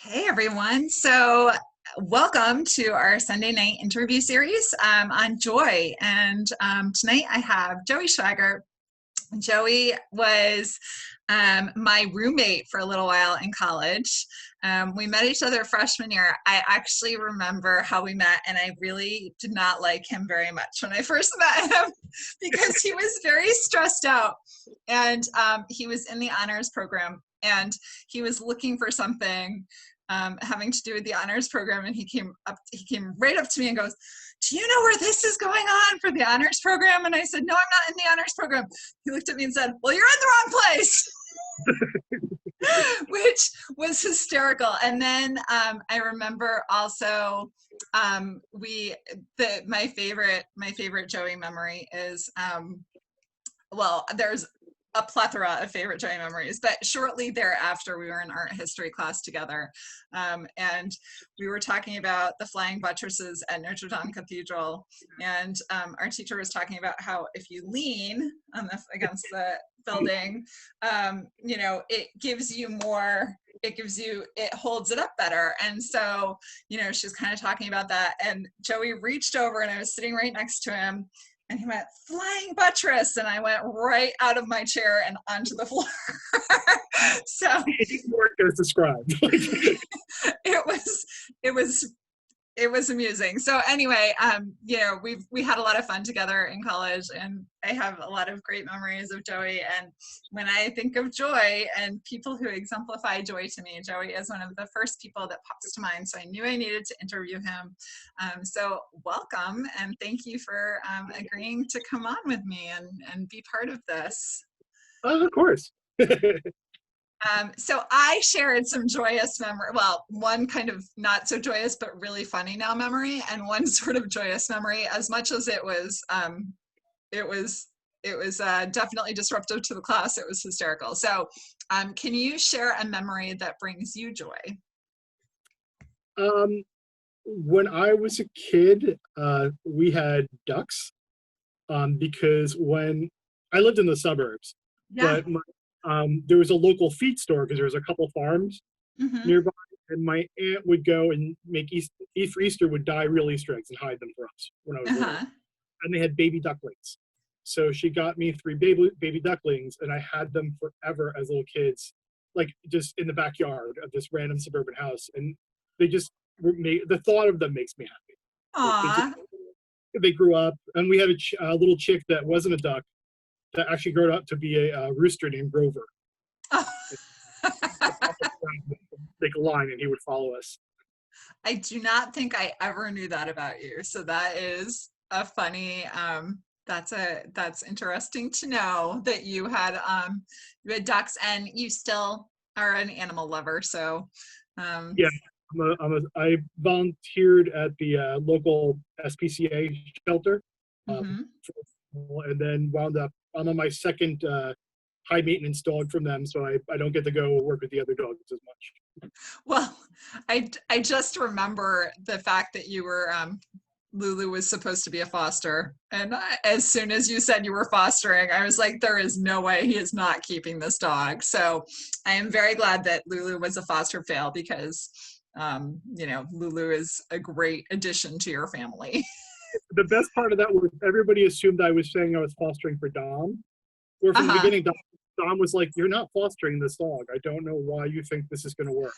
Hey everyone. So, welcome to our Sunday night interview series on joy. And tonight I have Joey Schweigert. Joey was my roommate for a little while in college. We met each other freshman year. I actually remember how we met, and I really did not like him very much when I first met him because he was very stressed out. And he was in the honors program, and he was looking for something having to do with the honors program. And he came right up to me and goes, "Do you know where this is going on for the honors program?" And I said, "No, I'm not in the honors program." He looked at me and said, "Well, you're in the wrong place," which was hysterical. And then I remember also my favorite Joey memory is there's a plethora of favorite Joey memories, but shortly thereafter, we were in art history class together, and we were talking about the flying buttresses at Notre Dame Cathedral, and our teacher was talking about how if you lean against the building, it holds it up better. And so, she's kind of talking about that, and Joey reached over, and I was sitting right next to him, and he went, "Flying buttress," and I went right out of my chair and onto the floor. So it didn't work as described. it was amusing. So anyway, we had a lot of fun together in college, and I have a lot of great memories of Joey. And when I think of joy and people who exemplify joy to me, Joey is one of the first people that pops to mind. So I knew I needed to interview him. So welcome, and thank you for agreeing to come on with me and be part of this. Of course. So I shared some joyous memory. Well, one kind of not so joyous, but really funny now memory, and one sort of joyous memory. As much as it was definitely disruptive to the class, it was hysterical. So, can you share a memory that brings you joy? When I was a kid, we had ducks because when I lived in the suburbs, Yeah. but there was a local feed store because there was a couple farms nearby, and my aunt would go and make for Easter would dye real Easter eggs and hide them for us when I was little. And they had baby ducklings. So she got me 3 baby ducklings, and I had them forever as little kids, like just in the backyard of this random suburban house. And they just the thought of them makes me happy. Like they grew up, and we had a little chick that wasn't a duck that actually grew up to be a rooster named Grover. Oh. Make a line, and he would follow us. I do not think I ever knew that about you. So that is a funny. That's interesting to know that you had ducks, and you still are an animal lover. So yeah, I volunteered at the local SPCA shelter, and then wound up. I'm on my second high maintenance dog from them, so I don't get to go work with the other dogs as much. Well, I just remember the fact that you were Lulu was supposed to be a foster, and as soon as you said you were fostering, I was like, there is no way he is not keeping this dog. So I am very glad that Lulu was a foster fail, because Lulu is a great addition to your family. The best part of that was everybody assumed I was saying I was fostering for Dom, where from the beginning Dom was like, "You're not fostering this dog. I don't know why you think this is going to work."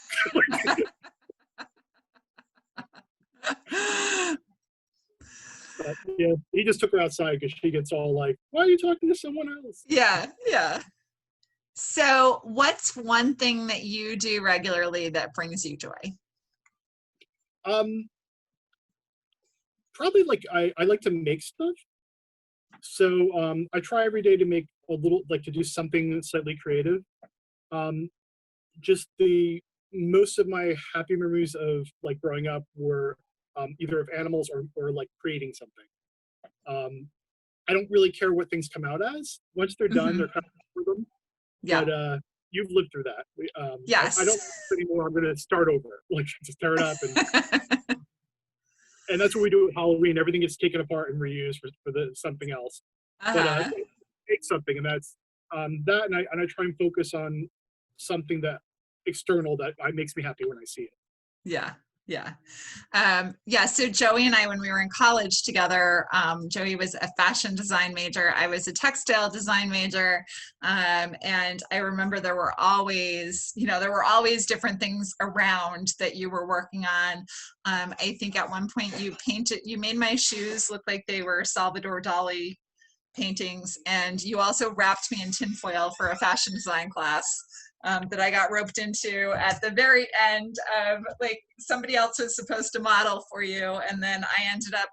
But yeah, he just took her outside because she gets all like, "Why are you talking to someone else?" Yeah. So what's one thing that you do regularly that brings you joy? Probably like I like to make stuff. So I try every day to make a little, like to do something slightly creative. Just most of my happy memories of like growing up were either of animals or like creating something. I don't really care what things come out as. Once they're done, they're kind of for them. Yeah. But you've lived through that. Yes. I don't anymore. I'm going to start over, like just tear it up, and that's what we do with Halloween. Everything gets taken apart and reused for something else. But make something, and that's that. And I try and focus on something that external that makes me happy when I see it. Yeah. Yeah. Yeah. So Joey and I, when we were in college together, Joey was a fashion design major. I was a textile design major. And I remember there were always different things around that you were working on. I think at one point you made my shoes look like they were Salvador Dali paintings. And you also wrapped me in tinfoil for a fashion design class. That I got roped into at the very end of, like, somebody else was supposed to model for you, and then I ended up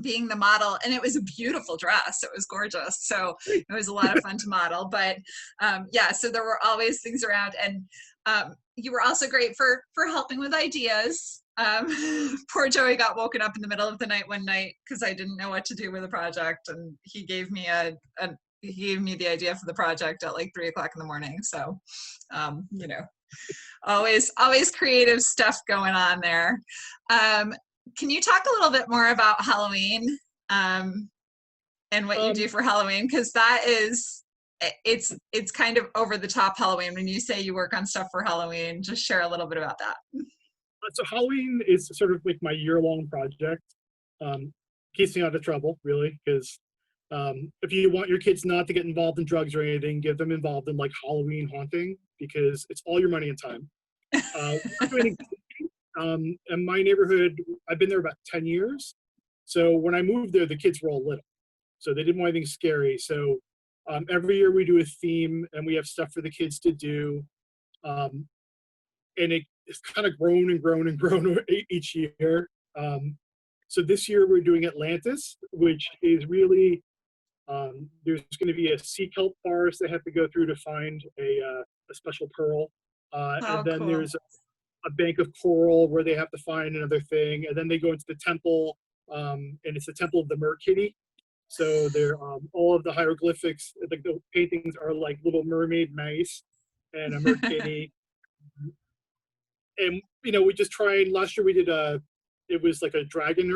being the model, and it was a beautiful dress. It was gorgeous, so it was a lot of fun to model. But yeah, so there were always things around, and you were also great for helping with ideas. Poor Joey got woken up in the middle of the night one night because I didn't know what to do with a project, and he gave me he gave me the idea for the project at like 3 o'clock in the morning. So, you know, always creative stuff going on there. Can you talk a little bit more about Halloween and what you do for Halloween? Because it's kind of over the top Halloween. When you say you work on stuff for Halloween, just share a little bit about that. So Halloween is sort of like my year-long project. Keeps me out of trouble, really, because if you want your kids not to get involved in drugs or anything, get them involved in like Halloween haunting, because it's all your money and time. We're doing in my neighborhood, I've been there about 10 years. So when I moved there, the kids were all little. So they didn't want anything scary. So every year we do a theme and we have stuff for the kids to do. And it's kind of grown and grown and grown each year. So this year we're doing Atlantis, which is really, there's going to be a sea kelp forest they have to go through to find a special pearl. And then cool. there's a bank of coral where they have to find another thing. And then they go into the temple, and it's the temple of the Mer Kitty. So they're all of the hieroglyphics, like the paintings are like little mermaid mice and a Mer Kitty. And, you know, we just tried, last year we did it was like a dragon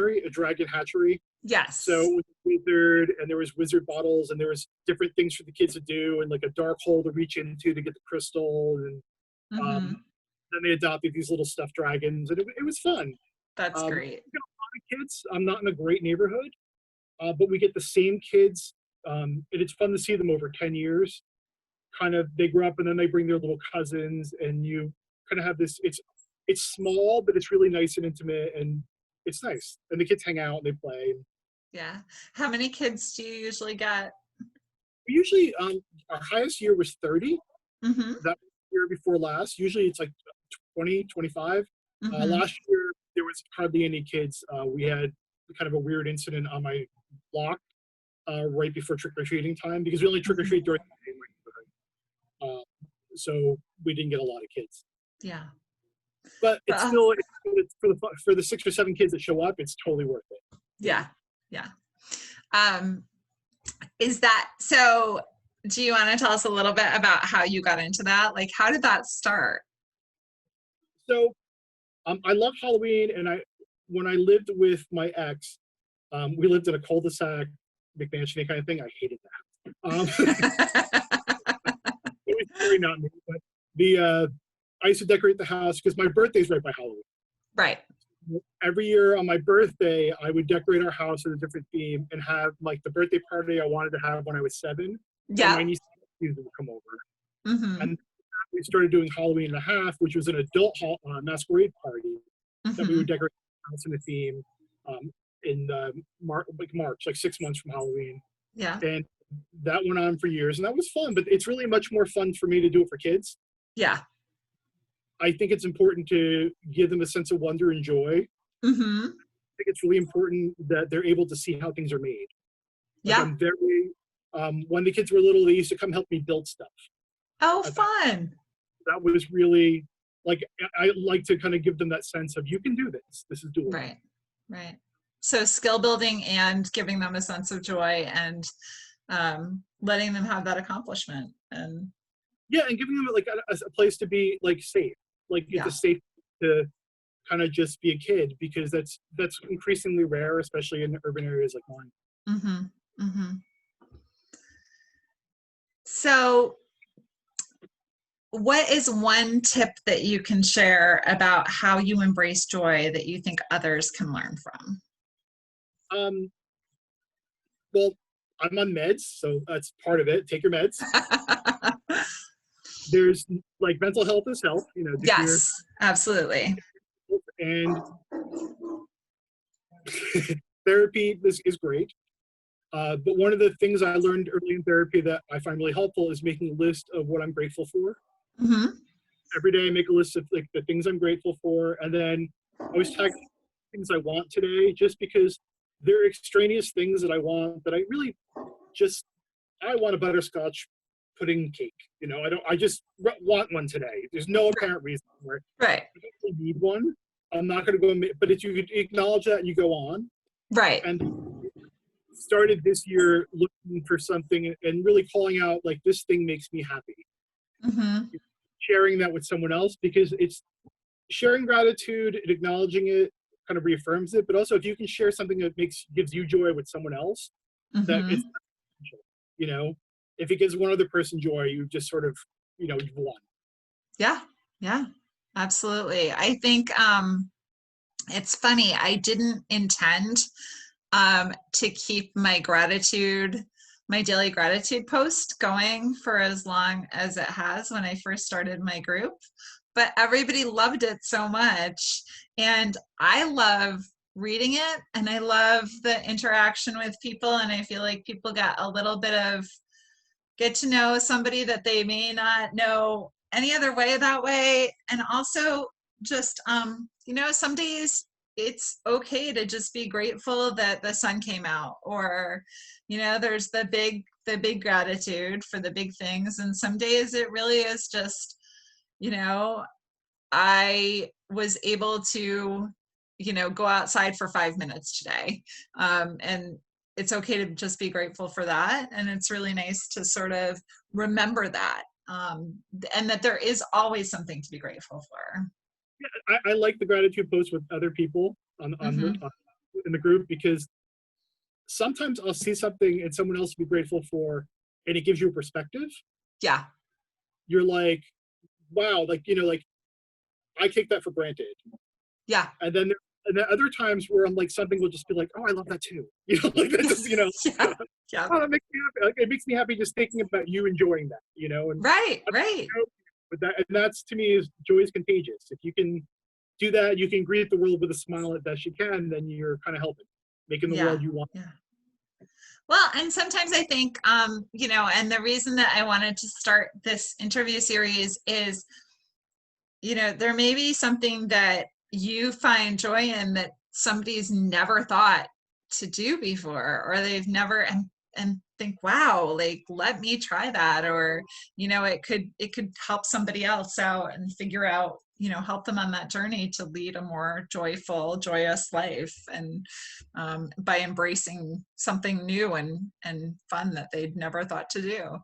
hatchery. Yes. So it was a wizard, and there was wizard bottles, and there was different things for the kids to do, and like a dark hole to reach into to get the crystal. And then they adopted these little stuffed dragons, and it was fun. That's great. We get a lot of kids. I'm not in a great neighborhood, but we get the same kids, and it's fun to see them over 10 years. Kind of, they grow up and then they bring their little cousins, and you kind of have this, it's small, but it's really nice and intimate, and it's nice. And the kids hang out and they play. Yeah. How many kids do you usually get? We usually, our highest year was 30. That year before last. Usually it's like 20, 25. Last year, there was hardly any kids. We had kind of a weird incident on my block right before trick-or-treating time, because we only trick-or-treat during the day in my neighborhood. So we didn't get a lot of kids. Yeah. But it's still, for the 6 or 7 kids that show up, it's totally worth it. Yeah. Yeah. Is that, so do you want to tell us a little bit about how you got into that? Like, how did that start? So I love Halloween, and when I lived with my ex, we lived in a cul-de-sac, McMansion kind of thing. I hated that. It was very not me, but I used to decorate the house because my birthday's right by Halloween. Right. Every year on my birthday, I would decorate our house with a different theme and have like the birthday party I wanted to have when I was 7. Yeah. And my niece would come over. And we started doing Halloween and a half, which was an adult masquerade party that we would decorate the house in a theme in March, like 6 months from Halloween. Yeah. And that went on for years, and that was fun. But it's really much more fun for me to do it for kids. Yeah. I think it's important to give them a sense of wonder and joy. I think it's really important that they're able to see how things are made. Like, I'm very, when the kids were little, they used to come help me build stuff. Oh, fun. That was really, like, I like to kind of give them that sense of, you can do this. This is doable. Right. Right. So skill building and giving them a sense of joy and letting them have that accomplishment. And yeah, and giving them like a place to be like safe. Like it's a safe to kind of just be a kid, because that's increasingly rare, especially in urban areas like mine. So what is one tip that you can share about how you embrace joy that you think others can learn from? Well, I'm on meds, so that's part of it. Take your meds. There's like mental health is health, Yes, absolutely. And therapy is great. But one of the things I learned early in therapy that I find really helpful is making a list of what I'm grateful for. Mm-hmm. Every day I make a list of like the things I'm grateful for, and then I always tag things I want today, just because there are extraneous things that I want that I really I want a butterscotch pudding cake. I just want one today. There's no apparent reason for it. Right. I don't need one. I'm not going to go, but if you acknowledge that and you go on. Right. And started this year looking for something and really calling out, like, this thing makes me happy. Mm-hmm. Sharing that with someone else, because it's sharing gratitude and acknowledging it kind of reaffirms it. But also, if you can share something that gives you joy with someone else, that it's, if it gives one other person joy, you just sort of, you've won. Yeah, absolutely. I think it's funny. I didn't intend to keep my daily gratitude post going for as long as it has when I first started my group, but everybody loved it so much. And I love reading it, and I love the interaction with people. And I feel like people get to know somebody that they may not know any other way that way. And also just, some days it's okay to just be grateful that the sun came out, or, there's the big gratitude for the big things. And some days it really is just, I was able to, go outside for 5 minutes today. And it's okay to just be grateful for that. And it's really nice to sort of remember that, and that there is always something to be grateful for. Yeah, I like the gratitude post with other people in the group, because sometimes I'll see something and someone else to be grateful for, and it gives you a perspective. Yeah. You're like, wow, like, I take that for granted. Yeah. And then other times where I'm like, something will just be like, oh, I love that too. Like that just, yeah. Oh, that makes me happy. Like, it makes me happy just thinking about you enjoying that, and right. But that's, to me, is joy is contagious. If you can do that, you can greet the world with a smile as best you can, then you're kind of helping, making the world you want. Yeah. Well, and sometimes I think, and the reason that I wanted to start this interview series is, there may be something that you find joy in that somebody's never thought to do before, or they've never, and think, wow, like, let me try that. Or, it could help somebody else out and figure out, help them on that journey to lead a more joyful, joyous life. And by embracing something new and fun that they'd never thought to do.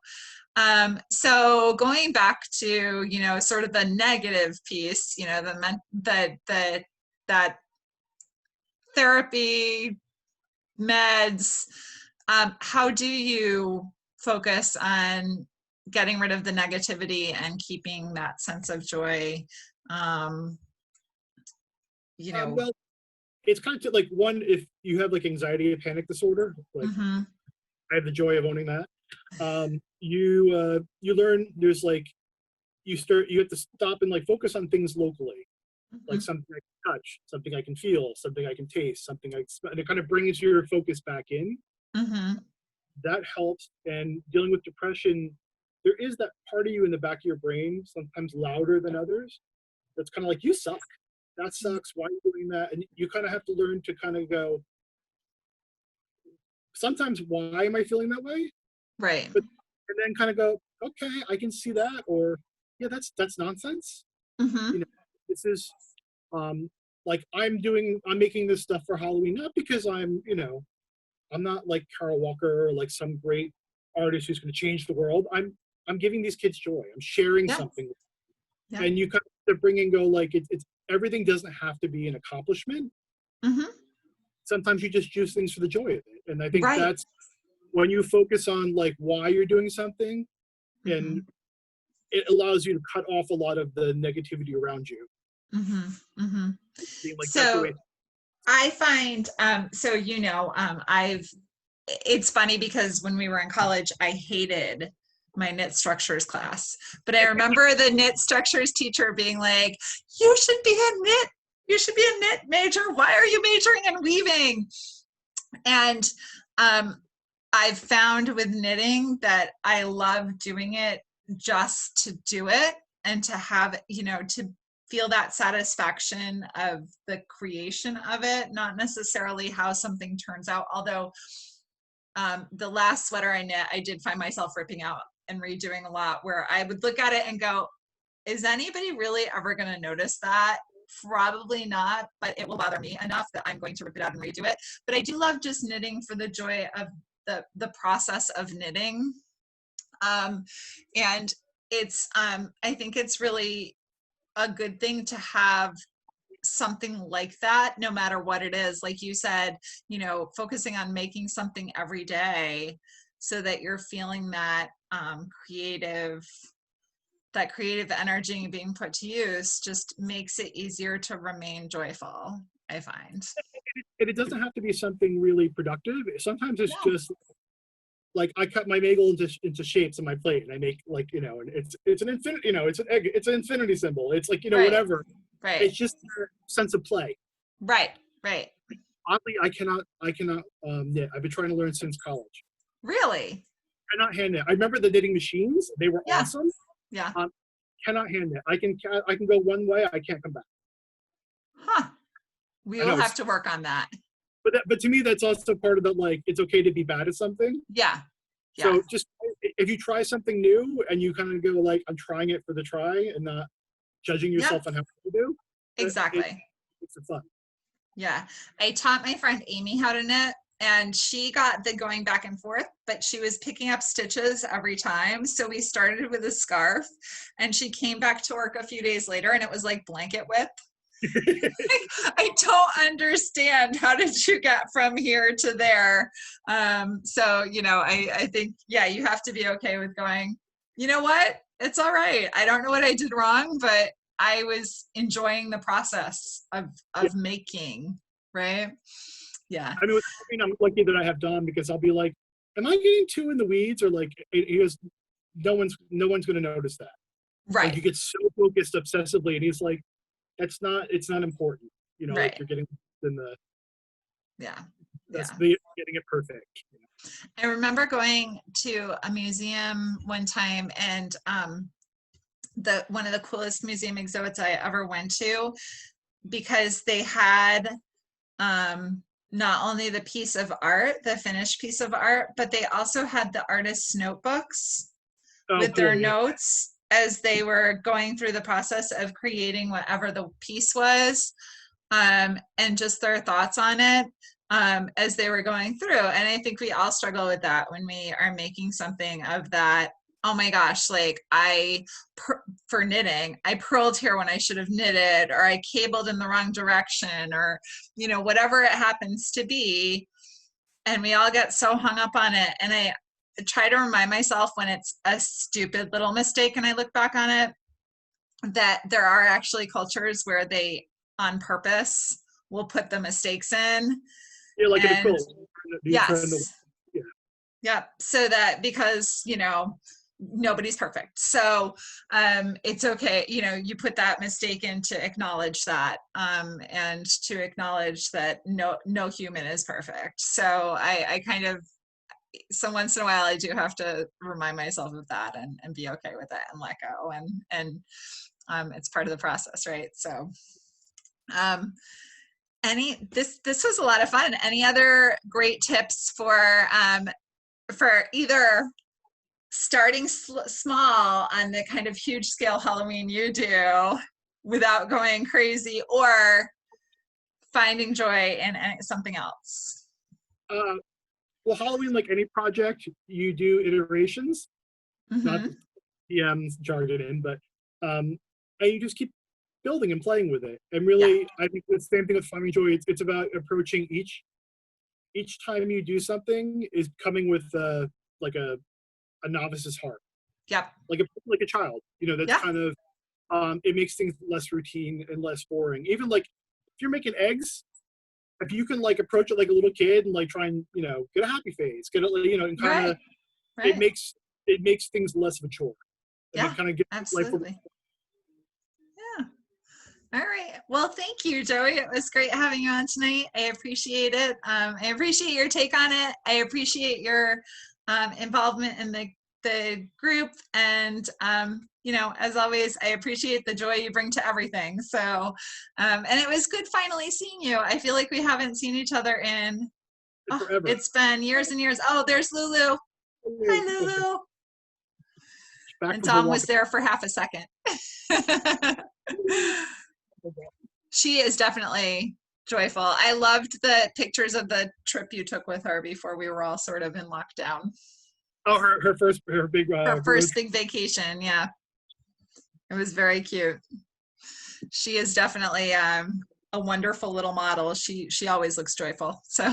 So going back to, sort of the negative piece, that therapy, meds, how do you focus on getting rid of the negativity and keeping that sense of joy? Well, it's kind of like, one, if you have like anxiety or panic disorder, like, I have the joy of owning that. You learn, there's like, you have to stop and like focus on things locally, like something I can touch, something I can feel, something I can taste, something I smell, and it kind of brings your focus back in. That helps. And dealing with depression, there is that part of you in the back of your brain, sometimes louder than others, that's kind of like, you suck, that sucks, why are you doing that? And you kind of have to learn to kind of go, sometimes, why am I feeling that way? Right. And then kind of go, okay, I can see that, or yeah, that's nonsense. This is like, I'm making this stuff for Halloween, not because I'm not like Carol Walker or like some great artist who's going to change the world. I'm giving these kids joy. I'm sharing something with them. And you kind of bring and go, like, it's everything doesn't have to be an accomplishment. Sometimes you just choose things for the joy of it. And I think that's when you focus on like why you're doing something, and it allows you to cut off a lot of the negativity around you. Mm-hmm. Mm-hmm. Being like, that's the So way. I find, it's funny because when we were in college, I hated my knit structures class. But I remember the knit structures teacher being like, you should be a knit major. Why are you majoring in weaving? And I've found with knitting that I love doing it just to do it and to have, to feel that satisfaction of the creation of it, not necessarily how something turns out. Although the last sweater I knit, I did find myself ripping out and redoing a lot, where I would look at it and go, is anybody really ever going to notice that? Probably not, but it will bother me enough that I'm going to rip it out and redo it. But I do love just knitting for the joy of the process of knitting. And it's, I think it's really a good thing to have something like that, no matter what it is. Like you said, focusing on making something every day so that you're feeling that creative energy being put to use just makes it easier to remain joyful, I find. And it doesn't have to be something really productive. Sometimes it's just like I cut my bagel into shapes on my plate, and I make and it's an infinity, it's an egg, it's an infinity symbol. It's like Right. whatever. Right. It's just a sense of play. Right. Oddly, I cannot knit. I've been trying to learn since college. Really? I cannot hand knit. I remember the knitting machines; they were awesome. Yeah. Cannot hand knit. I can go one way. I can't come back. Huh. We will have to work on that. But to me, that's also part of the, it's okay to be bad at something. Yeah. So just if you try something new and you kind of go I'm trying it for the try and not judging yourself on how you do. Exactly. It's fun. Yeah. I taught my friend Amy how to knit, and she got the going back and forth, but she was picking up stitches every time. So we started with a scarf, and she came back to work a few days later and it was like blanket width. I don't understand. How did you get from here to there? So, I think, you have to be okay with going, you know what? It's all right. I don't know what I did wrong, but I was enjoying the process of making, right? Yeah. I mean, I'm lucky that I have Don, because I'll be like, am I getting too in the weeds? Or he goes, no one's going to notice that. Right. You get so focused obsessively, and he's like, it's not important. Right. You're getting in the getting it perfect. I remember going to a museum one time, and one of the coolest museum exhibits I ever went to, because they had not only the piece of art, the finished piece of art, but they also had the artist's notebooks with their notes as they were going through the process of creating whatever the piece was, and just their thoughts on it as they were going through. And I think we all struggle with that when we are making something of that. Oh my gosh, for knitting, I purled here when I should have knitted, or I cabled in the wrong direction, or, whatever it happens to be. And we all get so hung up on it. And I try to remind myself when it's a stupid little mistake and I look back on it, that there are actually cultures where they on purpose will put the mistakes in. Yeah, like in a quilt. Yes. Yeah. So that, because, nobody's perfect. So it's okay. You put that mistake in to acknowledge that, and to acknowledge that no human is perfect. So I kind of, so once in a while I do have to remind myself of that and be okay with it and let go. And it's part of the process, right? So this was a lot of fun. Any other great tips for either starting small on the kind of huge scale Halloween you do without going crazy, or finding joy in something else? Well, Halloween, like any project, you do iterations, not PM's jargon in, but and you just keep building and playing with it. And really, I think the same thing with finding joy. It's about approaching each time you do something is coming with a novice's heart. Yep. Like a child, you know, that's kind of, it makes things less routine and less boring. Even like if you're making eggs, if you can like approach it like a little kid and like try and, you know, get a happy face, get it, you know, and kind of, it makes things less of a chore. And it kind of gets absolutely. Yeah. All right. Well, thank you, Joey. It was great having you on tonight. I appreciate it. I appreciate your take on it. I appreciate your involvement in the group. And, you know, as always, I appreciate the joy you bring to everything. So, and it was good finally seeing you. I feel like we haven't seen each other in, it's been years and years. Oh, there's Lulu. Hi, Lulu. And Dom was there for half a second. She is definitely joyful. I loved the pictures of the trip you took with her before we were all sort of in lockdown. Oh, her first big vacation. Yeah, it was very cute. She is definitely a wonderful little model. She always looks joyful. So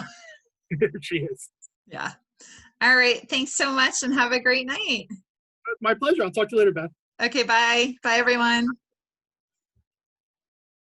she is. Yeah. All right. Thanks so much and have a great night. My pleasure. I'll talk to you later, Beth. Okay. Bye. Bye, everyone.